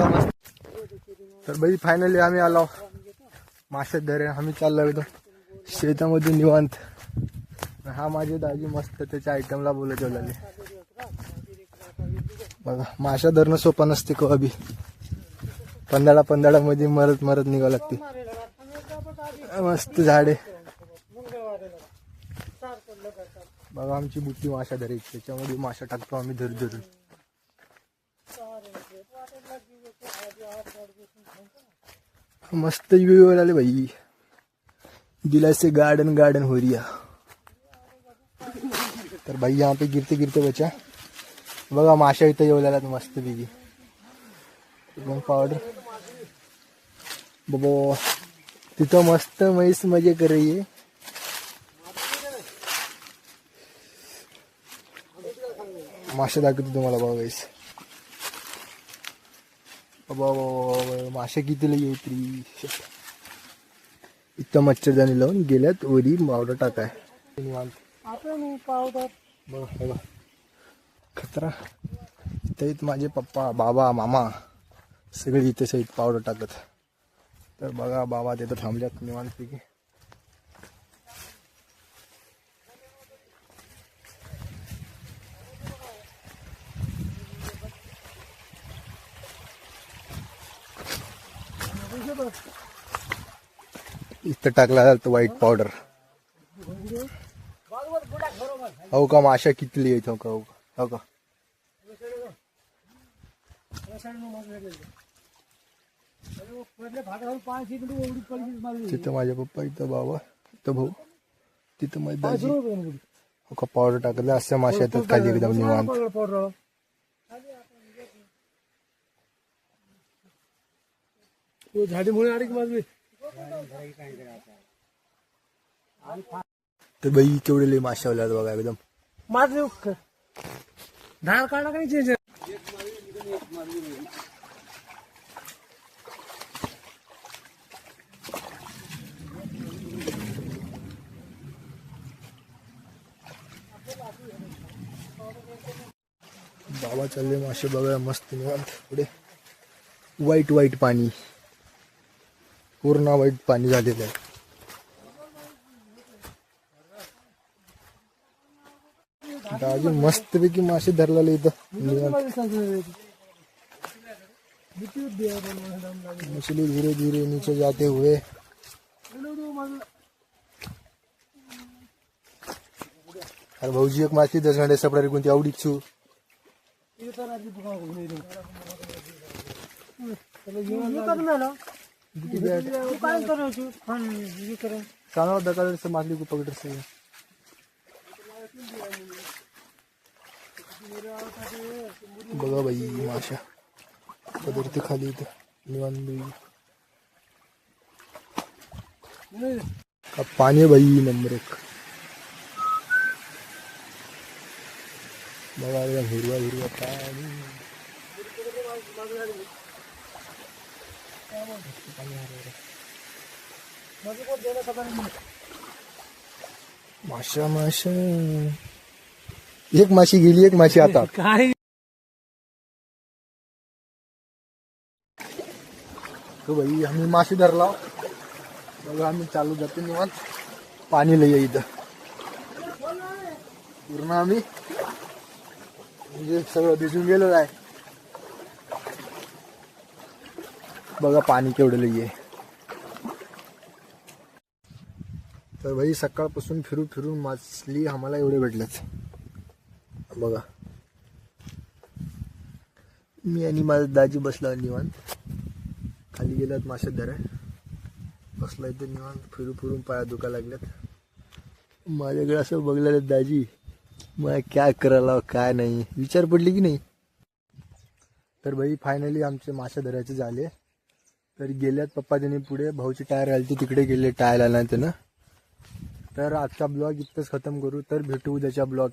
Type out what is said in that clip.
होता मस्त. तर भाई फायनली आम्ही आलो मासे धरे. आम्ही चाललो एकदम शेतामध्ये निवांत. हा माझे दाजी मस्त त्याच्या आयटमला बोलत ठेवलेले बघा. माशा धरणं सोपं नसते कधी. पंधरा मध्ये मरत मरत निघावं लागते. मस्त झाडे बघा. आमची बुट्टी माशा धरायची त्याच्यामध्ये माशा टाकतो आम्ही धरून धरून. मस्त व्ह्यू आले भाई. दिला से गार्डन गार्डन हो रिया. तर भाई यहाँ पे गिरते गिरते बचा बघा. माशा इथं येऊ लागल्यात मस्त पैकी. एकदम पावडर बाबा. तिथं मस्त म्हैस मजे कर रही है. माशा दाखवतो तुम्हाला बघा गाईस. बाबा माशा किती लई येतरी. इथं मच्छरदाणी लावून गेल्यात वरी पावडर टाकाय. पावडर बघा खतरा. इथं माझे पप्पा बाबा मामा सगळे इथे सहित पावडर टाकत. तर बघा बाबा तिथं थांबल्यात निवांतपैकी. इथं टाकला जातो व्हाईट पावडर. हो का माशा किती येत हो का. हो का तिथं माझ्या पप्पा इथं बाबा इथं भाऊ तिथं माझी दाजी. हो का पावडर टाकलं असं माशा येतात खाली एकदम निवांत. तर बाई केवढे लई माशा आल्यात बघा एकदम. धार काढला का नाही. बाबा चालले मासे बघा मस्त निवांत. पुढे व्हाईट व्हाईट पाणी पूर्ण व्हाईट पाणी झालेलं आहे. दाजी मस्त पैकी मासे धरलेले इथं निवांत. मछली धीरे धीरे नीचे जाते हुए. अरे भाऊजी एक माछली दसंडे सपडारी कोणती आवडीच छू. माछली को पकड़ से बघा बाई माशा पदरते खाली इथं निवांत. पाणी बाई नंबर एक. बघा हिरवा हिरवा पाणी. माशा माशा. एक माशी गेली एक माशी आता. तो भाई आम्ही माशी धरला बघा. आम्ही चालू जातो निवांत. पाणी लई इथं पूर्ण. आम्ही म्हणजे सगळं भिजून गेलो आहे बघा. पाणी केवढं लई आहे. तर भाई सकाळपासून फिरून फिरून माछली आम्हाला एवढे भेटल्यात बघा. मी आणि माझा दाजी बसला निवांत. खाली गेल्यात मासे धराय. बसला इथे निवांत. फिरून फिरून पाया दुखा लागल्यात. माझ्याकडे असं बघलेलं दाजी मला काय करायला काय नाही विचार पडली की नाही. तर भाई फायनली आमचे मासे धरायचे झाले. तर गेल्यात पप्पा त्यांनी पुढे. भाऊची टायर आली तिकडे गेले टायर आला त्यानं. तर आजचा ब्लॉग इतकंच खतम करू. तर भेटू उद्याच्या ब्लॉग.